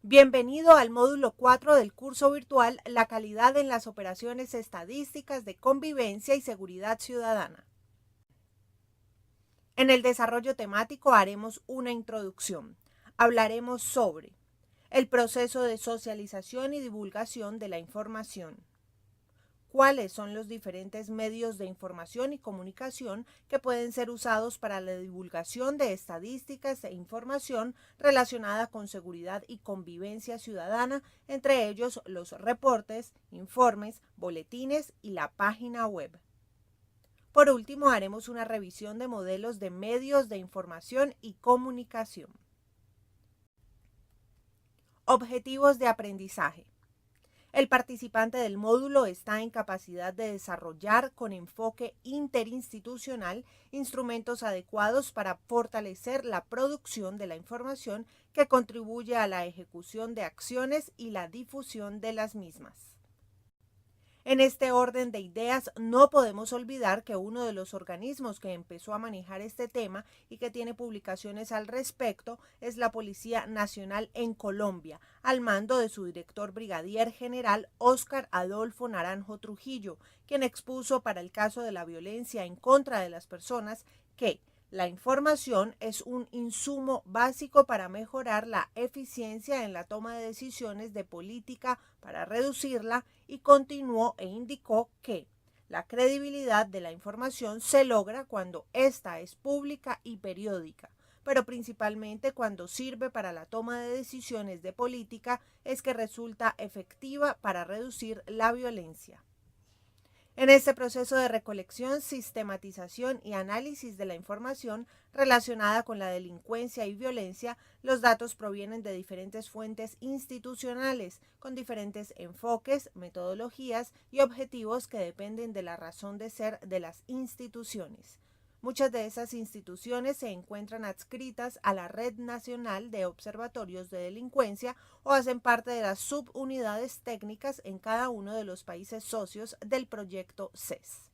Bienvenido al módulo 4 del curso virtual La calidad en las operaciones estadísticas de convivencia y seguridad ciudadana. En el desarrollo temático haremos una introducción. Hablaremos sobre el proceso de socialización y divulgación de la información. ¿Cuáles son los diferentes medios de información y comunicación que pueden ser usados para la divulgación de estadísticas e información relacionada con seguridad y convivencia ciudadana, entre ellos los reportes, informes, boletines y la página web? Por último, haremos una revisión de modelos de medios de información y comunicación. Objetivos de aprendizaje. El participante del módulo está en capacidad de desarrollar con enfoque interinstitucional instrumentos adecuados para fortalecer la producción de la información que contribuye a la ejecución de acciones y la difusión de las mismas. En este orden de ideas, no podemos olvidar que uno de los organismos que empezó a manejar este tema y que tiene publicaciones al respecto es la Policía Nacional en Colombia, al mando de su director brigadier general Óscar Adolfo Naranjo Trujillo, quien expuso para el caso de la violencia en contra de las personas que la información es un insumo básico para mejorar la eficiencia en la toma de decisiones de política para reducirla, y continuó e indicó que la credibilidad de la información se logra cuando ésta es pública y periódica, pero principalmente cuando sirve para la toma de decisiones de política es que resulta efectiva para reducir la violencia. En este proceso de recolección, sistematización y análisis de la información relacionada con la delincuencia y violencia, los datos provienen de diferentes fuentes institucionales, con diferentes enfoques, metodologías y objetivos que dependen de la razón de ser de las instituciones. Muchas de esas instituciones se encuentran adscritas a la Red Nacional de Observatorios de Delincuencia o hacen parte de las subunidades técnicas en cada uno de los países socios del proyecto CES.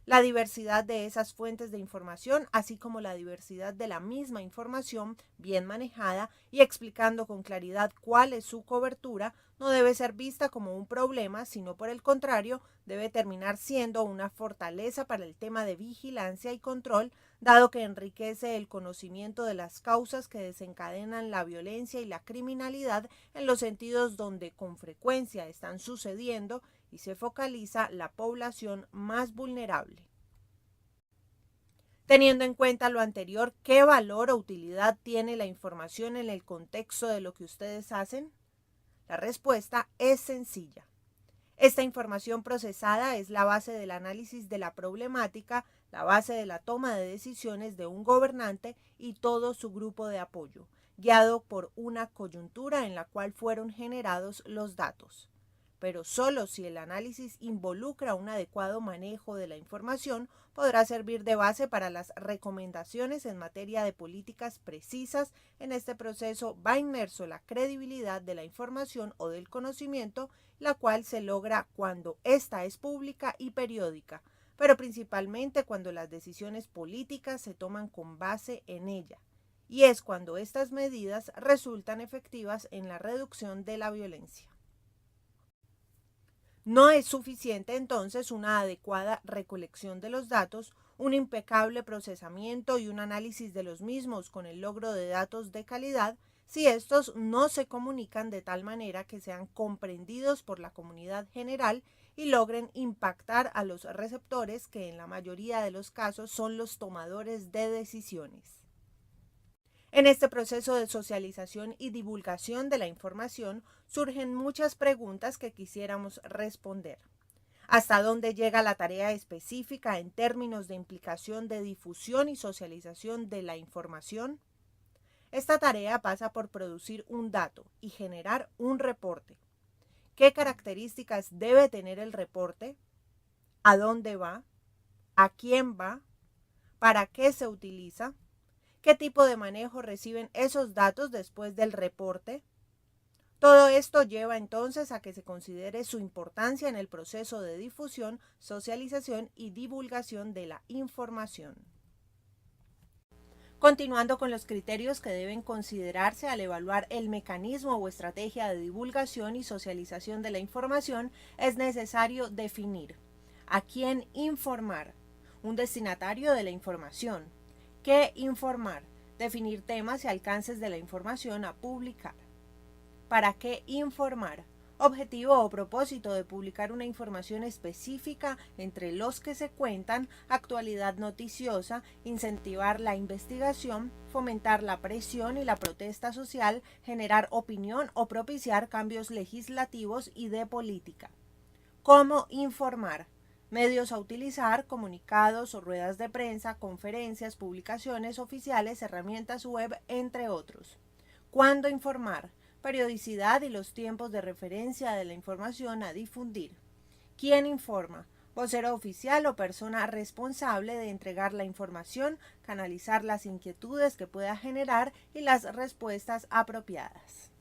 La diversidad de esas fuentes de información, así como la diversidad de la misma información, bien manejada y explicando con claridad cuál es su cobertura, no debe ser vista como un problema, sino por el contrario, debe terminar siendo una fortaleza para el tema de vigilancia y control, dado que enriquece el conocimiento de las causas que desencadenan la violencia y la criminalidad en los sentidos donde con frecuencia están sucediendo y se focaliza la población más vulnerable. Teniendo en cuenta lo anterior, ¿qué valor o utilidad tiene la información en el contexto de lo que ustedes hacen? La respuesta es sencilla. Esta información procesada es la base del análisis de la problemática, la base de la toma de decisiones de un gobernante y todo su grupo de apoyo, guiado por una coyuntura en la cual fueron generados los datos. Pero solo si el análisis involucra un adecuado manejo de la información, podrá servir de base para las recomendaciones en materia de políticas precisas. En este proceso va inmerso la credibilidad de la información o del conocimiento, la cual se logra cuando ésta es pública y periódica, pero principalmente cuando las decisiones políticas se toman con base en ella. Y es cuando estas medidas resultan efectivas en la reducción de la violencia. No es suficiente entonces una adecuada recolección de los datos, un impecable procesamiento y un análisis de los mismos con el logro de datos de calidad si estos no se comunican de tal manera que sean comprendidos por la comunidad general y logren impactar a los receptores, que en la mayoría de los casos son los tomadores de decisiones. En este proceso de socialización y divulgación de la información surgen muchas preguntas que quisiéramos responder. ¿Hasta dónde llega la tarea específica en términos de implicación de difusión y socialización de la información? Esta tarea pasa por producir un dato y generar un reporte. ¿Qué características debe tener el reporte? ¿A dónde va? ¿A quién va? ¿Para qué se utiliza? ¿Qué tipo de manejo reciben esos datos después del reporte? Todo esto lleva entonces a que se considere su importancia en el proceso de difusión, socialización y divulgación de la información. Continuando con los criterios que deben considerarse al evaluar el mecanismo o estrategia de divulgación y socialización de la información, es necesario definir a quién informar, un destinatario de la información, qué informar, definir temas y alcances de la información a publicar, para qué informar, objetivo o propósito de publicar una información específica entre los que se cuentan, actualidad noticiosa, incentivar la investigación, fomentar la presión y la protesta social, generar opinión o propiciar cambios legislativos y de política. ¿Cómo informar? Medios a utilizar, comunicados o ruedas de prensa, conferencias, publicaciones oficiales, herramientas web, entre otros. ¿Cuándo informar? Periodicidad y los tiempos de referencia de la información a difundir. ¿Quién informa? Vocero oficial o persona responsable de entregar la información, canalizar las inquietudes que pueda generar y las respuestas apropiadas.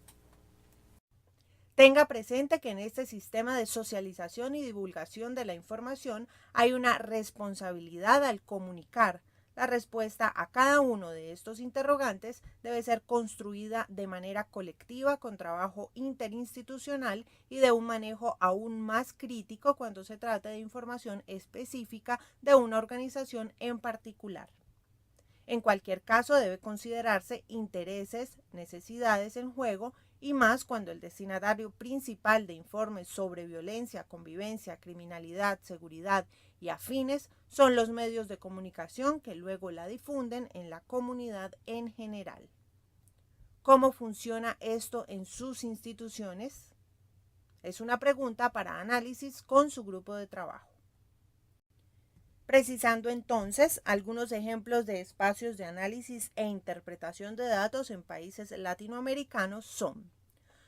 Tenga presente que en este sistema de socialización y divulgación de la información hay una responsabilidad al comunicar. La respuesta a cada uno de estos interrogantes debe ser construida de manera colectiva con trabajo interinstitucional y de un manejo aún más crítico cuando se trata de información específica de una organización en particular. En cualquier caso, debe considerarse intereses, necesidades en juego y más cuando el destinatario principal de informes sobre violencia, convivencia, criminalidad, seguridad y afines son los medios de comunicación que luego la difunden en la comunidad en general. ¿Cómo funciona esto en sus instituciones? Es una pregunta para análisis con su grupo de trabajo. Precisando entonces algunos ejemplos de espacios de análisis e interpretación de datos en países latinoamericanos son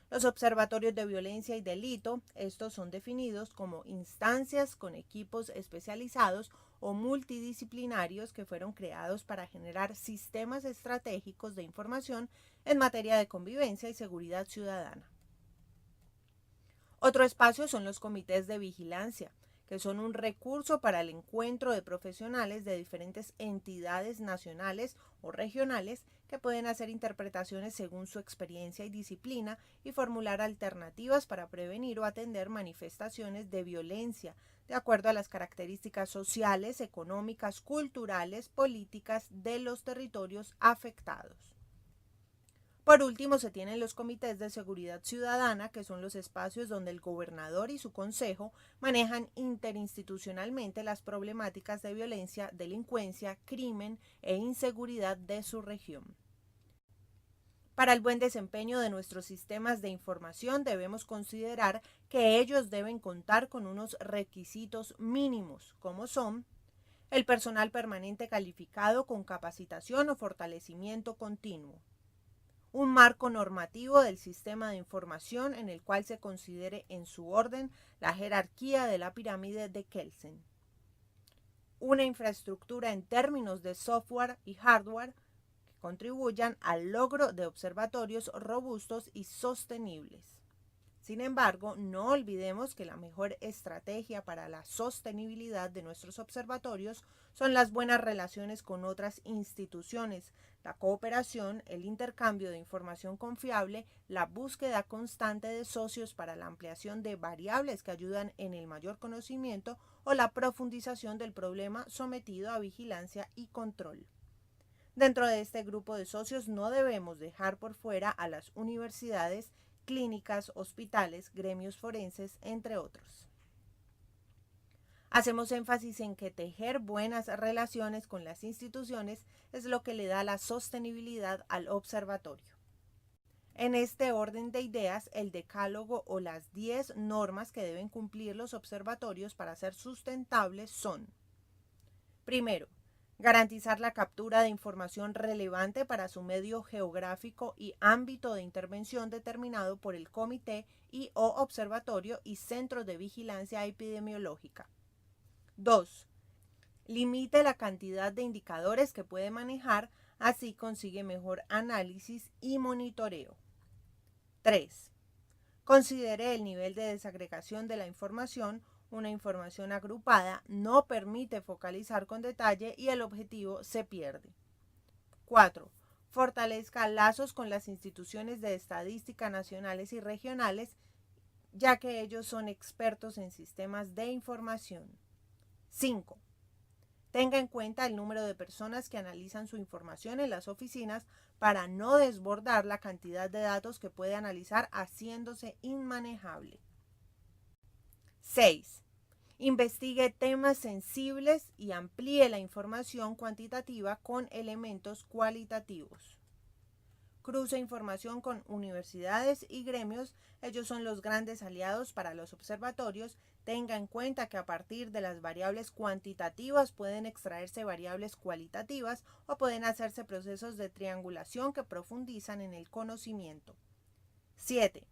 los observatorios de violencia y delito. Estos son definidos como instancias con equipos especializados o multidisciplinarios que fueron creados para generar sistemas estratégicos de información en materia de convivencia y seguridad ciudadana. Otro espacio son los comités de vigilancia, que son un recurso para el encuentro de profesionales de diferentes entidades nacionales o regionales que pueden hacer interpretaciones según su experiencia y disciplina y formular alternativas para prevenir o atender manifestaciones de violencia de acuerdo a las características sociales, económicas, culturales, políticas de los territorios afectados. Por último, se tienen los comités de seguridad ciudadana, que son los espacios donde el gobernador y su consejo manejan interinstitucionalmente las problemáticas de violencia, delincuencia, crimen e inseguridad de su región. Para el buen desempeño de nuestros sistemas de información debemos considerar que ellos deben contar con unos requisitos mínimos, como son el personal permanente calificado con capacitación o fortalecimiento continuo, un marco normativo del sistema de información en el cual se considere en su orden la jerarquía de la pirámide de Kelsen, una infraestructura en términos de software y hardware que contribuyan al logro de observatorios robustos y sostenibles. Sin embargo, no olvidemos que la mejor estrategia para la sostenibilidad de nuestros observatorios son las buenas relaciones con otras instituciones, la cooperación, el intercambio de información confiable, la búsqueda constante de socios para la ampliación de variables que ayudan en el mayor conocimiento o la profundización del problema sometido a vigilancia y control. Dentro de este grupo de socios no debemos dejar por fuera a las universidades, clínicas, hospitales, gremios forenses, entre otros. Hacemos énfasis en que tejer buenas relaciones con las instituciones es lo que le da la sostenibilidad al observatorio. En este orden de ideas, el decálogo o las 10 normas que deben cumplir los observatorios para ser sustentables son: primero, garantizar la captura de información relevante para su medio geográfico y ámbito de intervención determinado por el comité y o observatorio y centros de vigilancia epidemiológica. 2. Limite la cantidad de indicadores que puede manejar, así consigue mejor análisis y monitoreo. 3. Considere el nivel de desagregación de la información. Una información agrupada no permite focalizar con detalle y el objetivo se pierde. 4. Fortalezca lazos con las instituciones de estadística nacionales y regionales, ya que ellos son expertos en sistemas de información. 5. Tenga en cuenta el número de personas que analizan su información en las oficinas para no desbordar la cantidad de datos que puede analizar, haciéndose inmanejable. 6. Investigue temas sensibles y amplíe la información cuantitativa con elementos cualitativos. Cruce información con universidades y gremios, ellos son los grandes aliados para los observatorios. Tenga en cuenta que a partir de las variables cuantitativas pueden extraerse variables cualitativas o pueden hacerse procesos de triangulación que profundizan en el conocimiento. 7.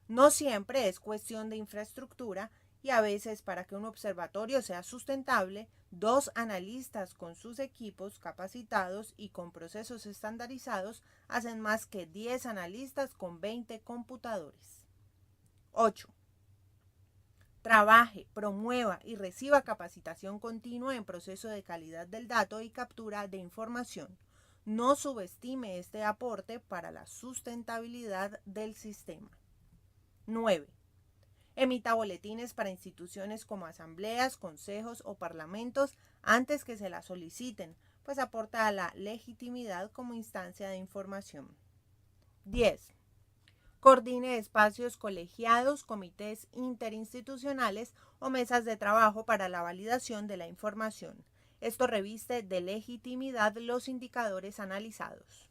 No siempre es cuestión de infraestructura y a veces, para que un observatorio sea sustentable, 2 analistas con sus equipos capacitados y con procesos estandarizados hacen más que 10 analistas con 20 computadores. 8. Trabaje, promueva y reciba capacitación continua en proceso de calidad del dato y captura de información. No subestime este aporte para la sustentabilidad del sistema. 9. Emita boletines para instituciones como asambleas, consejos o parlamentos antes que se las soliciten, pues aporta a la legitimidad como instancia de información. 10. Coordine espacios colegiados, comités interinstitucionales o mesas de trabajo para la validación de la información. Esto reviste de legitimidad los indicadores analizados.